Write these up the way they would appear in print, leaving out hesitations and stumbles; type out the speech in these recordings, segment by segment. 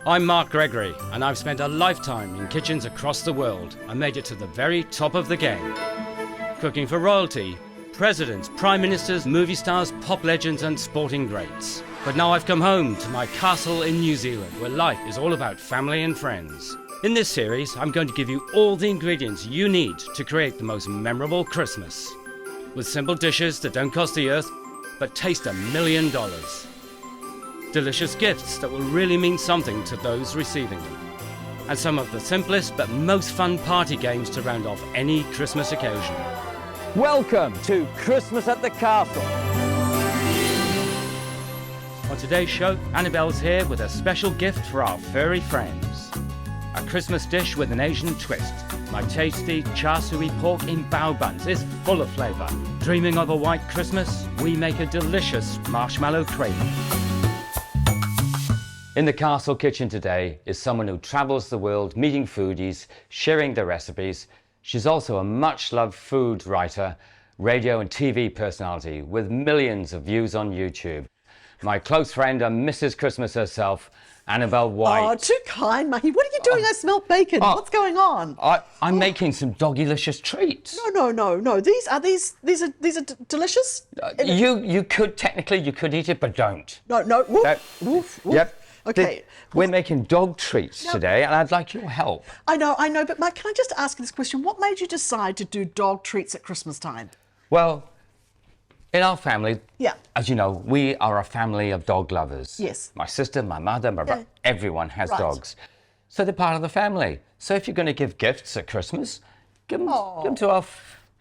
I'm Mark Gregory, and I've spent a lifetime in kitchens across the world and made it to the very top of the game. Cooking for royalty, presidents, prime ministers, movie stars, pop legends and sporting greats. But now I've come home to my castle in New Zealand, where life is all about family and friends. In this series, I'm going to give you all the ingredients you need to create the most memorable Christmas. With simple dishes that don't cost the earth, but taste $1 million. Delicious gifts that will really mean something to those receiving them. And some of the simplest but most fun party games to round off any Christmas occasion. Welcome to Christmas at the Castle. On today's show, Annabelle's here with a special gift for our furry friends. A Christmas dish with an Asian twist. My tasty Char Sui pork in bao buns is full of flavour. Dreaming of a white Christmas? We make a delicious marshmallow cream. In the castle kitchen today is someone who travels the world meeting foodies, sharing their recipes. She's also a much-loved food writer, radio and TV personality with millions of views on YouTube. My close friend and Mrs. Christmas herself, Annabelle White. Oh, too kind, Mahi. What are you doing? I smell bacon. What's going on? I'm making some Doggylicious treats. No. These are delicious. You could technically eat it, but don't. No. Woof. Yep. Okay. We're making dog treats today, and I'd like your help. I know, but Mike, can I just ask you this question? What made you decide to do dog treats at Christmas time? Well, in our family, yeah, as you know, we are a family of dog lovers. Yes. My sister, my mother, my brother, everyone has Right. dogs. So they're part of the family. So if you're going to give gifts at Christmas, give them to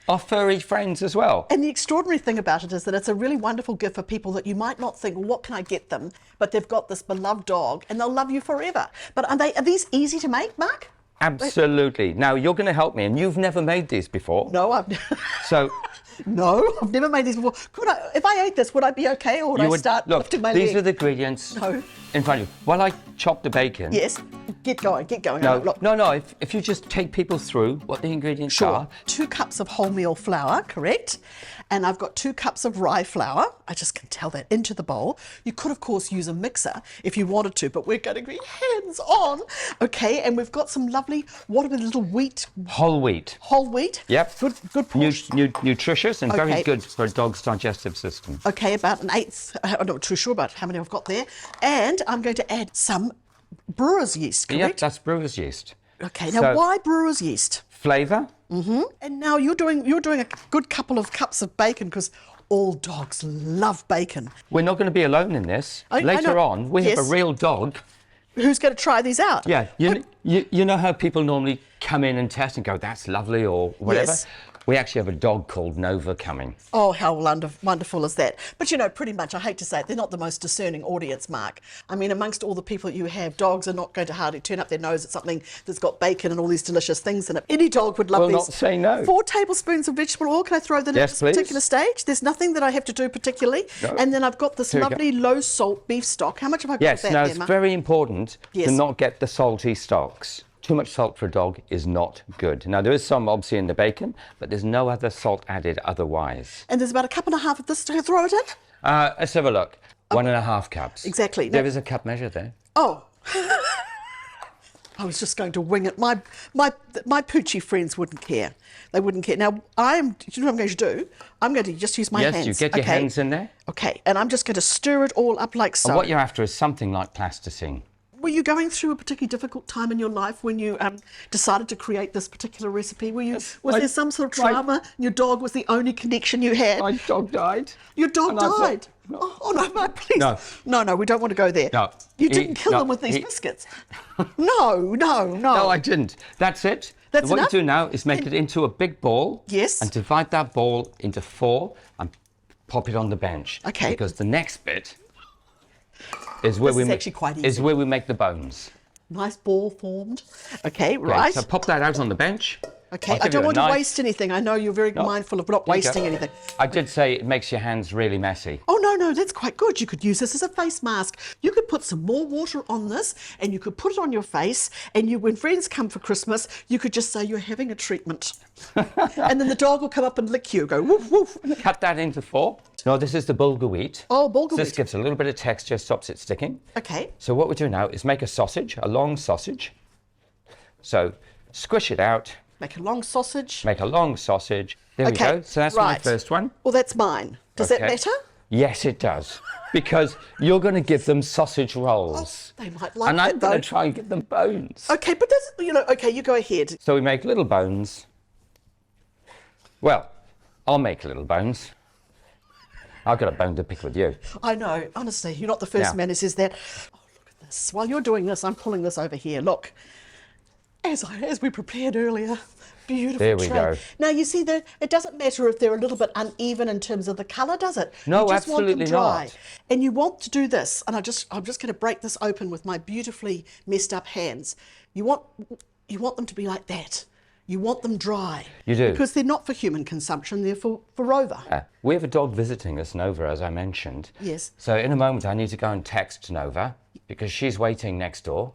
our furry friends as well. And the extraordinary thing about it is that it's a really wonderful gift for people that you might not think, well, what can I get them? But they've got this beloved dog and they'll love you forever. But are these easy to make, Mark? Absolutely. Now, you're going to help me, and you've never made these before. No, I've never made these before. If I ate this, would I be okay, or would I start lifting my leg? These are the ingredients in front of you. While I chop the bacon... Yes, get going. No, if you just take people through what the ingredients are. 2 cups of wholemeal flour, correct? And I've got 2 cups of rye flour. I just can tell that into the bowl. You could, of course, use a mixer if you wanted to, but we're going to be hands-on. Okay, and we've got some lovely, what are the little wheat? Whole wheat. Whole wheat? Yep. Good portion. Nutritious and very good for a dog's digestive system. Okay, about an eighth. I'm not too sure about how many I've got there. And I'm going to add some brewer's yeast, correct? Yep, that's brewer's yeast. Okay, now why brewer's yeast? Flavour. Mm-hmm. And now you're doing a good couple of cups of bacon, because all dogs love bacon. We're not going to be alone in this. Later on, we have a real dog. Who's going to try these out? Yeah, you know how people normally come in and test and go, that's lovely or whatever? Yes. We actually have a dog called Nova coming. Oh, how wonderful is that? But you know, pretty much, I hate to say it, they're not the most discerning audience, Mark. I mean, amongst all the people that you have, dogs are not going to hardly turn up their nose at something that's got bacon and all these delicious things in it. Any dog would love these. Not say no. 4 tablespoons of vegetable oil. Can I throw that in this particular stage? There's nothing that I have to do particularly. No. And then I've got this lovely low-salt beef stock. How much have I got of that there, Mark? It's very important to not get the salty stocks. Too much salt for a dog is not good. Now, there is some obviously in the bacon, but there's no other salt added otherwise. And there's about 1.5 cups of this to throw it in? Let's have a look. 1.5 cups. Exactly. There is a cup measure there. Oh. I was just going to wing it. My poochie friends wouldn't care. They wouldn't care. Now, do you know what I'm going to do? I'm going to just use my hands. Yes, you get your hands in there. Okay, and I'm just going to stir it all up like so. And what you're after is something like plasticine. Were you going through a particularly difficult time in your life when you decided to create this particular recipe? Was there some sort of trauma? Your dog was the only connection you had? My dog died. Your dog died? Oh, no, Mark, please. No, we don't want to go there. No. You didn't kill them with these biscuits. No. No, I didn't. That's it. That's what enough? you do now is make it into a big ball. Yes. And divide that ball into 4 and pop it on the bench. Okay. Because the next bit is where we make the bones. Nice ball formed. Okay, right. So pop that out on the bench. Okay, I don't want to waste anything. I know you're very mindful of not wasting anything. I did say it makes your hands really messy. Oh, no, that's quite good. You could use this as a face mask. You could put some more water on this and you could put it on your face, and when friends come for Christmas, you could just say you're having a treatment. And then the dog will come up and lick you, go woof, woof. Cut that into 4. No, this is the bulgur wheat. Oh, bulgur So this wheat. gives a little bit of texture, stops it sticking. Okay. So what we're doing now is make a sausage, a long sausage. So squish it out. Make a long sausage. Make a long sausage. There we Okay, go. So that's my right. first one. Well, that's mine. Does that Okay. matter? Yes, it does. Because you're going to give them sausage rolls. They might like And that, I'm going though. to try and give them bones. Okay, but that's, you know, okay, you go ahead. So we make little bones. Well, I'll make little bones. I've got a bone to pick with you. I know, honestly, you're not the first Now. man who says that. Oh, look at this. While you're doing this, I'm pulling this over here. Look, as we prepared earlier, beautiful There we tray. go. Now, you see, that it doesn't matter if they're a little bit uneven in terms of the colour, does it? No, you just want absolutely them dry. not. And you want to do this, and I'm just going to break this open with my beautifully messed up hands. You want them to be like that. You want them dry. You do. Because they're not for human consumption, they're for Rover. We have a dog visiting us, Nova, as I mentioned. Yes. So in a moment, I need to go and text Nova because she's waiting next door.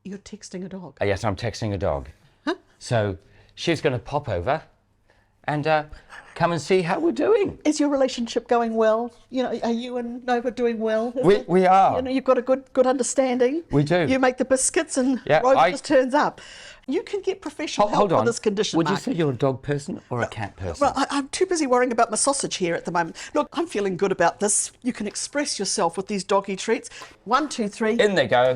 You're texting a dog. Yes, I'm texting a dog. Huh? So she's going to pop over and come and see how we're doing. Is your relationship going well? You know, are you and Nova doing well? We are. You know, you've got a good understanding. We do. You make the biscuits and Yeah, Rover just turns up. You can get professional help Hold on. for this condition, Would you Mark. say you're a dog person or a cat person? Well, I'm too busy worrying about my sausage here at the moment. Look, I'm feeling good about this. You can express yourself with these doggy treats. 1, 2, 3. In they go.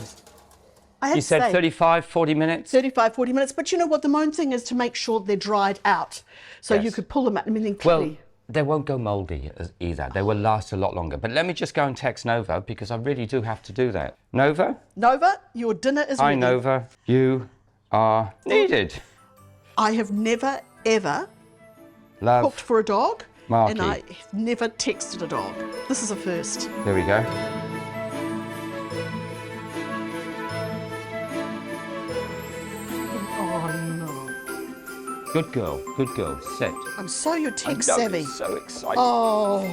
I had You to said say, 35, 40 minutes? 35, 40 minutes. But you know what? The main thing is to make sure they're dried out. So you Yes. could pull them out. I mean, then Well, clearly. they won't go mouldy either. They will last a lot longer. But let me just go and text Nova because I really do have to do that. Nova? Nova, your dinner is Hi, ready. Nova. You are needed. I have never, ever Love. cooked for a dog, Marky. and I have never texted a dog. This is a first. There we go. Oh no! Good girl. Good girl. Sit. I'm so you're I tech know, savvy. so excited. Oh,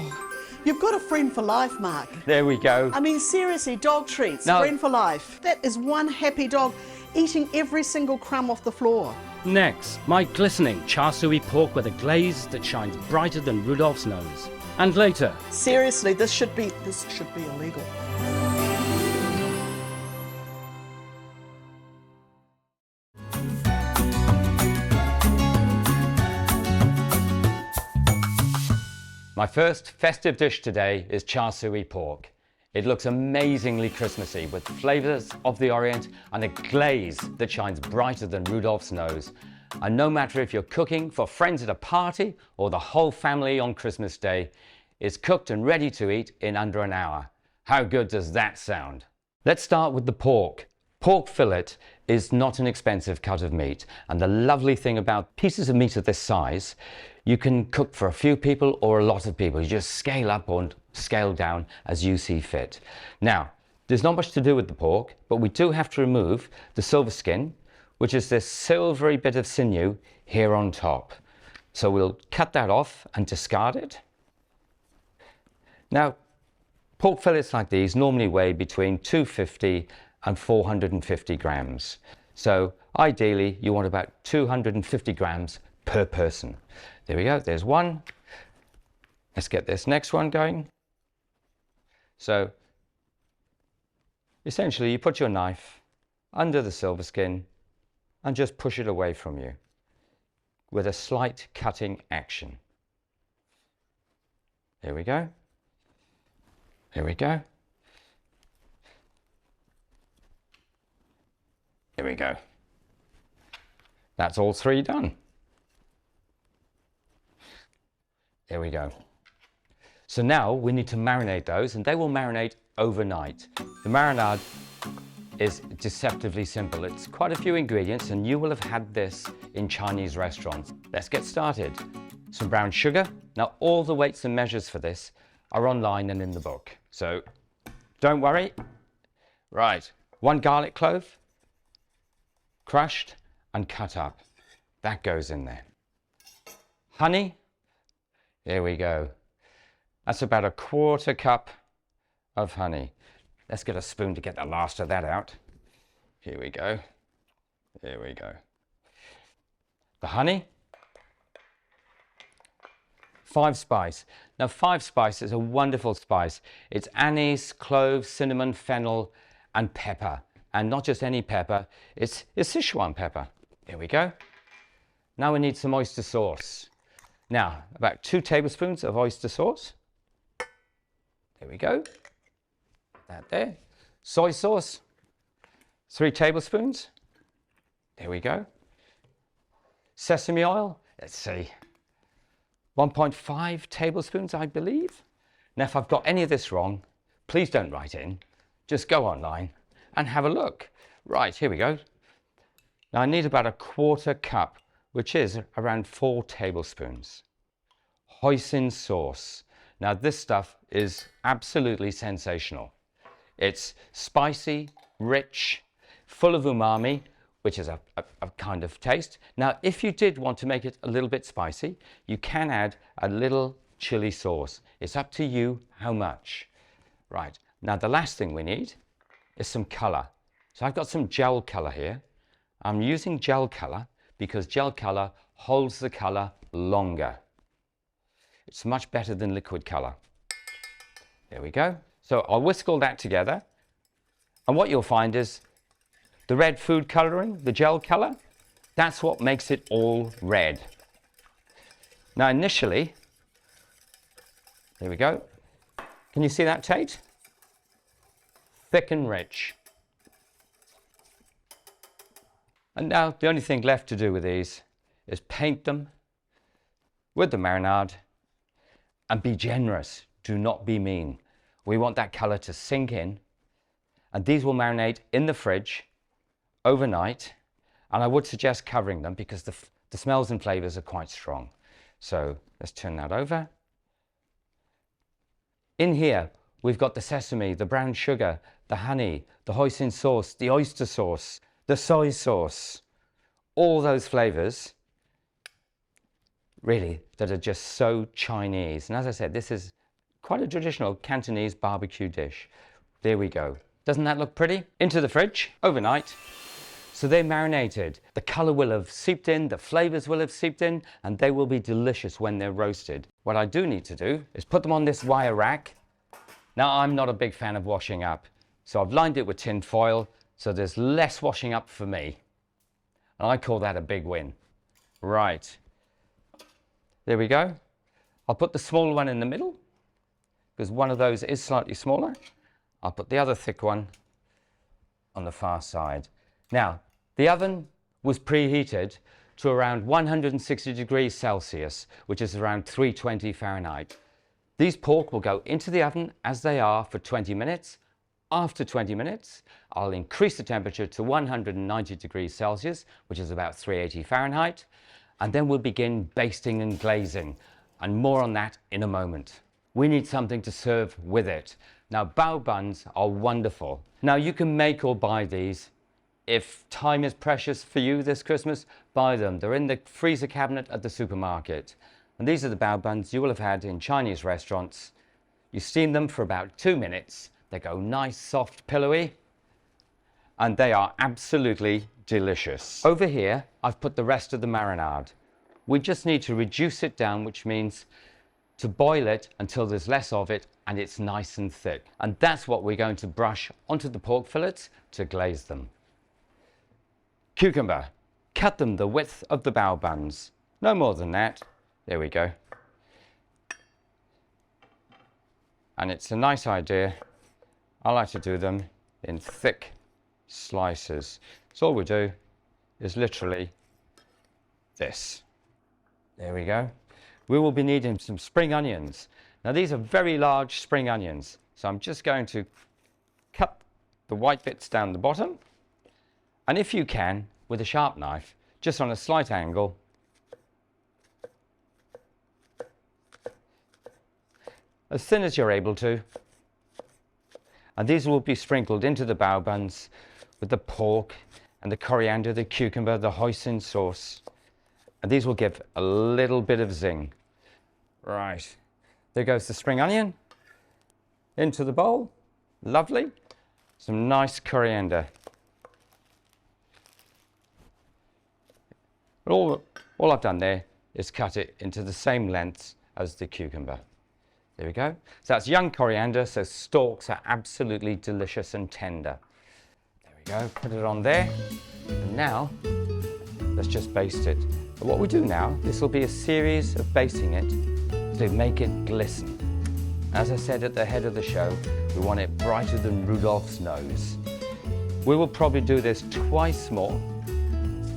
you've got a friend for life, Mark. There we go. I mean, seriously, dog treats, No. friend for life. That is one happy dog eating every single crumb off the floor. Next, my glistening Char Sui pork with a glaze that shines brighter than Rudolph's nose. And later, Seriously, this should be illegal. my first festive dish today is Char Sui pork. It looks amazingly Christmassy with flavours of the Orient and a glaze that shines brighter than Rudolph's nose. And no matter if you're cooking for friends at a party or the whole family on Christmas Day, it's cooked and ready to eat in under an hour. How good does that sound? Let's start with the pork. Pork fillet is not an expensive cut of meat, and the lovely thing about pieces of meat of this size, you can cook for a few people or a lot of people. You just scale up or scale down as you see fit. Now, there's not much to do with the pork, but we do have to remove the silver skin, which is this silvery bit of sinew here on top. So we'll cut that off and discard it. Now, pork fillets like these normally weigh between 250 and 450 grams. So ideally, you want about 250 grams per person. There we go, there's one. Let's get this next one going. So essentially, you put your knife under the silver skin and just push it away from you with a slight cutting action. There we go. There we go. There we go. That's all three done. There we go. So now we need to marinate those, and they will marinate overnight. The marinade is deceptively simple. It's quite a few ingredients, and you will have had this in Chinese restaurants. Let's get started. Some brown sugar. Now all the weights and measures for this are online and in the book. So don't worry. Right, 1 garlic clove, crushed and cut up. That goes in there. Honey, there we go. That's about 1/4 cup of honey. Let's get a spoon to get the last of that out. Here we go. There we go. The honey. 5 spice. Now 5 spice is a wonderful spice. It's anise, cloves, cinnamon, fennel and pepper. And not just any pepper, it's Sichuan pepper. There we go. Now we need some oyster sauce. Now about 2 tablespoons of oyster sauce. There we go. That there. Soy sauce, 3 tablespoons. There we go. Sesame oil, let's see, 1.5 tablespoons, I believe. Now, if I've got any of this wrong, please don't write in. Just go online and have a look. Right, here we go. Now, I need about 1/4 cup, which is around 4 tablespoons. Hoisin sauce. Now, this stuff is absolutely sensational. It's spicy, rich, full of umami, which is a kind of taste. Now, if you did want to make it a little bit spicy, you can add a little chili sauce. It's up to you how much. Right, now the last thing we need is some color. So I've got some gel color here. I'm using gel color because gel color holds the color longer. It's much better than liquid color. There we go. So I'll whisk all that together. And what you'll find is the red food coloring, the gel color, that's what makes it all red. Now initially, there we go. Can you see that, Tate? Thick and rich. And now the only thing left to do with these is paint them with the marinade and be generous. Do not be mean. We want that color to sink in, and these will marinate in the fridge overnight, and I would suggest covering them because the smells and flavors are quite strong. So let's turn that over. In here we've got the sesame, the brown sugar, the honey, the hoisin sauce, the oyster sauce, the soy sauce, all those flavors really that are just so Chinese. And as I said, this is quite a traditional Cantonese barbecue dish. There we go. Doesn't that look pretty? Into the fridge overnight. So they're marinated. The color will have seeped in, the flavors will have seeped in, and they will be delicious when they're roasted. What I do need to do is put them on this wire rack. Now, I'm not a big fan of washing up, so I've lined it with tin foil, so there's less washing up for me. And I call that a big win. Right. There we go. I'll put the small one in the middle, because one of those is slightly smaller. I'll put the other thick one on the far side. Now, the oven was preheated to around 160 degrees Celsius, which is around 320 Fahrenheit. These pork will go into the oven as they are for 20 minutes. After 20 minutes, I'll increase the temperature to 190 degrees Celsius, which is about 380 Fahrenheit, and then we'll begin basting and glazing, and more on that in a moment. We need something to serve with it. Now, bao buns are wonderful. Now, you can make or buy these. If time is precious for you this Christmas, buy them. They're in the freezer cabinet at the supermarket. And these are the bao buns you will have had in Chinese restaurants. You steam them for about 2 minutes. They go nice, soft, pillowy, and they are absolutely delicious. Over here, I've put the rest of the marinade. We just need to reduce it down, which means to boil it until there's less of it and it's nice and thick. And that's what we're going to brush onto the pork fillets to glaze them. Cucumber. Cut them the width of the bao buns. No more than that. There we go. And it's a nice idea. I like to do them in thick slices. So all we do is literally this. There we go. We will be needing some spring onions. Now these are very large spring onions. So I'm just going to cut the white bits down the bottom. And if you can, with a sharp knife, just on a slight angle, as thin as you're able to. And these will be sprinkled into the bao buns with the pork and the coriander, the cucumber, the hoisin sauce. And these will give a little bit of zing. Right, there goes the spring onion into the bowl. Lovely. Some nice coriander. All I've done there is cut it into the same lengths as the cucumber. There we go. So that's young coriander, so stalks are absolutely delicious and tender. There we go, put it on there. And now, let's just baste it. But what we do now, this will be a series of basting it to make it glisten. As I said at the head of the show, we want it brighter than Rudolph's nose. We will probably do this twice more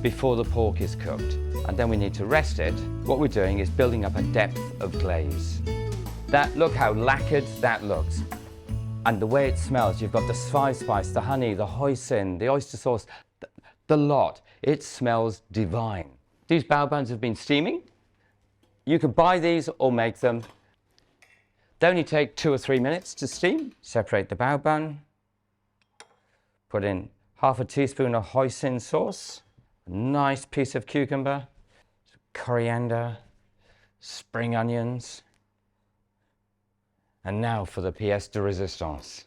before the pork is cooked. And then we need to rest it. What we're doing is building up a depth of glaze. Look how lacquered that looks. And the way it smells, you've got the spice, the honey, the hoisin, the oyster sauce, the lot. It smells divine. These bao buns have been steaming. You could buy these or make them. They only take 2 or 3 minutes to steam. Separate the bao bun. Put in half a teaspoon of hoisin sauce. A nice piece of cucumber. Coriander. Spring onions. And now for the pièce de résistance.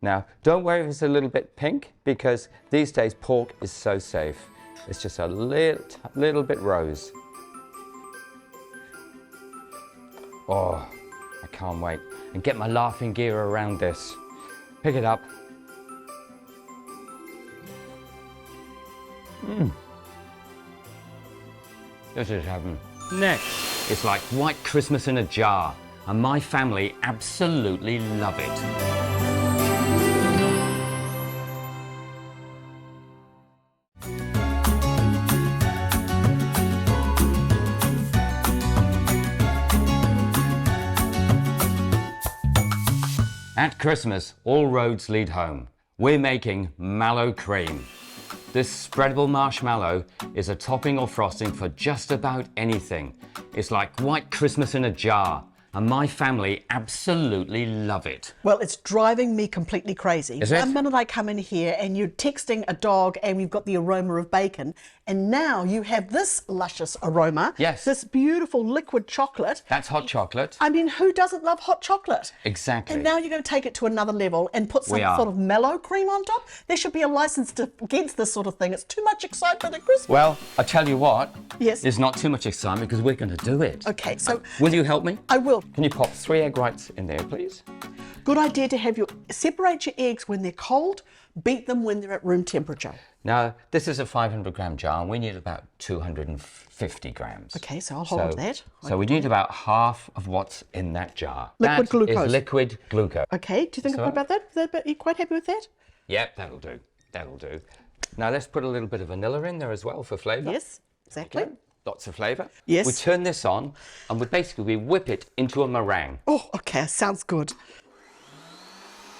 Now, don't worry if it's a little bit pink, because these days pork is so safe. It's just a little bit rose. Oh, I can't wait. And get my laughing gear around this. Pick it up. This is heaven. Next, It's like white Christmas in a jar, and my family absolutely love it. At Christmas, all roads lead home. We're making Mallow Cream. This spreadable marshmallow is a topping or frosting for just about anything. It's like white Christmas in a jar, and my family absolutely love it. Well, it's driving me completely crazy. Is it? One minute I come in here and you're texting a dog and we've got the aroma of bacon, and now you have this luscious aroma. Yes. This beautiful liquid chocolate. That's hot chocolate. I mean, who doesn't love hot chocolate? Exactly. And now you're going to take it to another level and put some We are. sort of mallow cream on top. There should be a license against this sort of thing. It's too much excitement at Christmas. Well, I tell you what. Yes. There's not too much excitement because we're going to do it. Okay, so Will you help me? I will. Can you pop 3 egg whites in there, please? Good idea to have separate your eggs when they're cold, beat them when they're at room temperature. Now, this is a 500-gram jar, and we need about 250 grams. Okay, so I'll hold that. So we need about half of what's in that jar. Liquid That glucose. is liquid glucose. Okay, do you think So- what about that? Are you quite happy with that? Yep, that'll do. That'll do. Now let's put a little bit of vanilla in there as well for flavour. Yes, exactly. Okay, lots of flavour. Yes. We turn this on, and we whip it into a meringue. Oh, okay, sounds good.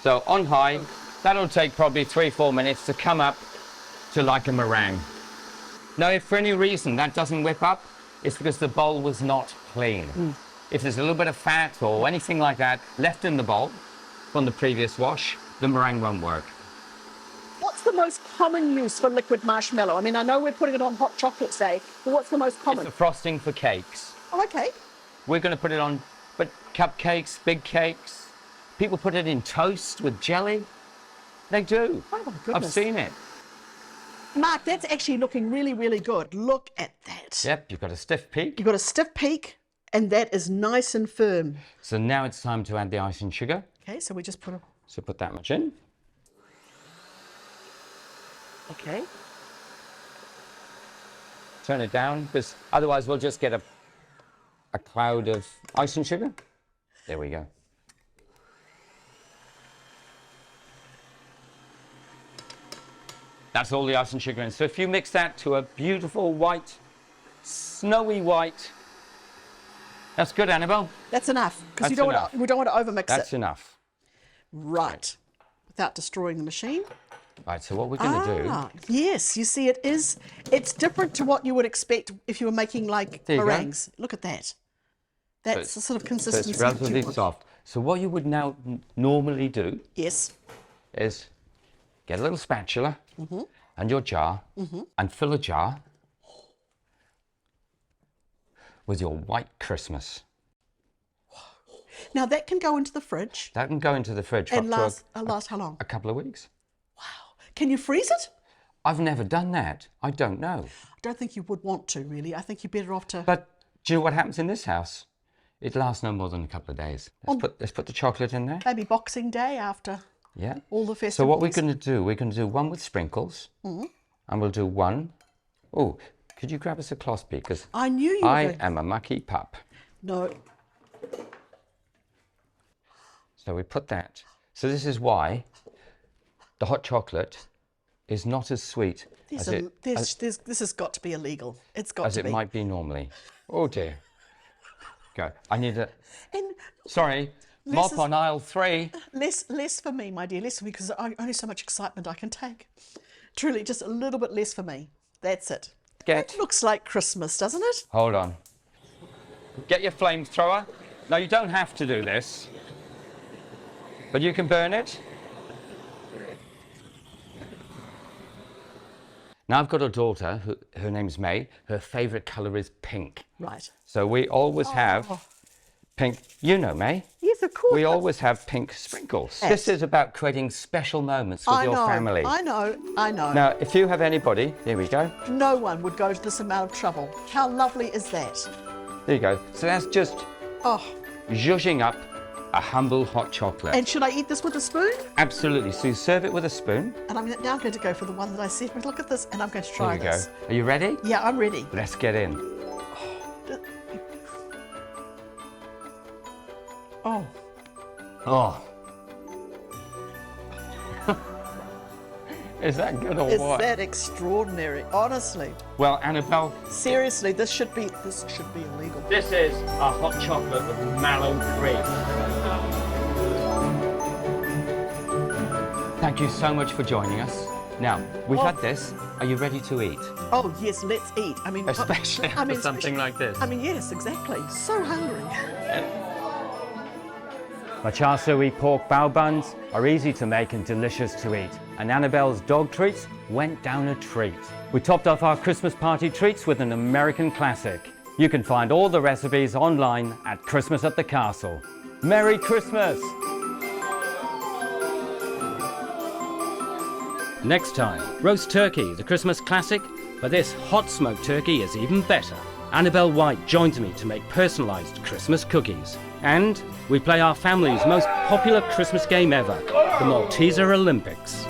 So on high, that'll take probably 3-4 minutes to come up to like a meringue. Now, if for any reason that doesn't whip up, it's because the bowl was not clean. If there's a little bit of fat or anything like that left in the bowl from the previous wash, the meringue won't work. What's the most common use for liquid marshmallow? I mean, I know we're putting it on hot chocolate, say, but what's the most It's common? the frosting for cakes. Oh, okay. We're going to put it on, but cupcakes, big cakes. People put it in toast with jelly. They do. Oh, my I've goodness. seen it. Mark, that's actually looking really, really good. Look at that. Yep, you've got a stiff peak. You've got a stiff peak, and that is nice and firm. So now it's time to add the icing sugar. Okay, so we just put a... So put that much in. Okay. Turn it down, because otherwise we'll just get a cloud of icing sugar. There we go. That's all the icing sugar in. So if you mix that to a beautiful white, snowy white, that's good, Annabelle. That's enough, because That's we enough. don't want to overmix That's it. enough. Right. Without destroying the machine. Right, so what we're going to do... Ah, yes, you see, it's different to what you would expect if you were making like There you go. meringues. Look at that. That's the sort of So consistency. it's that you relatively want. soft. So what you would now normally do Yes. is get a little spatula and your jar and fill a jar with your white Christmas. Now that can go into the fridge That can go into the fridge for and up last to last how long? a couple of weeks. Can you freeze it? I've never done that. I don't know. don't think you would want to, really. I think you're better off to... But do you know what happens in this house? It lasts no more than a couple of days. Let's put the chocolate in there. Maybe Boxing Day after Yeah. all the festivals. So what we're going to do, we're going to do one with sprinkles. And we'll do one. Oh, could you grab us a cloth, because I knew you were I going... am a mucky pup. No. So we put that. So this is why the hot chocolate is not as sweet This has got to be illegal. It's got as to it be. might be normally. Oh dear. Go. I need a... And Sorry. Less Mop on aisle 3. less for me, my dear, less for me, because only so much excitement I can take. Truly, just a little bit less for me. That's it. It looks like Christmas, doesn't it? Hold on. Get your flamethrower. No, you don't have to do this. But you can burn it. Now I've got a daughter, her name's May. Her favourite colour is pink. Right. So we always have pink. You know, May. Yes, of course. We always have pink sprinkles. This is about creating special moments with your family. I know. Now, if you have anybody, here we go. No one would go to this amount of trouble. How lovely is that? There you go. So that's just zhuzhing up a humble hot chocolate. And should I eat this with a spoon? Absolutely. So you serve it with a spoon. And I'm now going to go for the one that I said. Look at this, and I'm going to try There you this. go. Are you ready? Yeah, I'm ready. Let's get in. Oh. Oh. Is that good or Is what? that extraordinary? Honestly. Well, Annabelle, Seriously, this should be illegal. This is a hot chocolate with mallow cream. thank you so much for joining us. Now, we've had this. Are you ready to eat? Oh yes, let's eat. I mean, Especially after something like this. I mean, yes, exactly. So hungry. My Char Sui pork bao buns are easy to make and delicious to eat, and Annabelle's dog treats went down a treat. We topped off our Christmas party treats with an American classic. You can find all the recipes online at Christmas at the Castle. Merry Christmas! Next time, roast turkey, the Christmas classic, but this hot smoked turkey is even better. Annabelle White joins me to make personalised Christmas cookies. And we play our family's most popular Christmas game ever, the Malteser Olympics.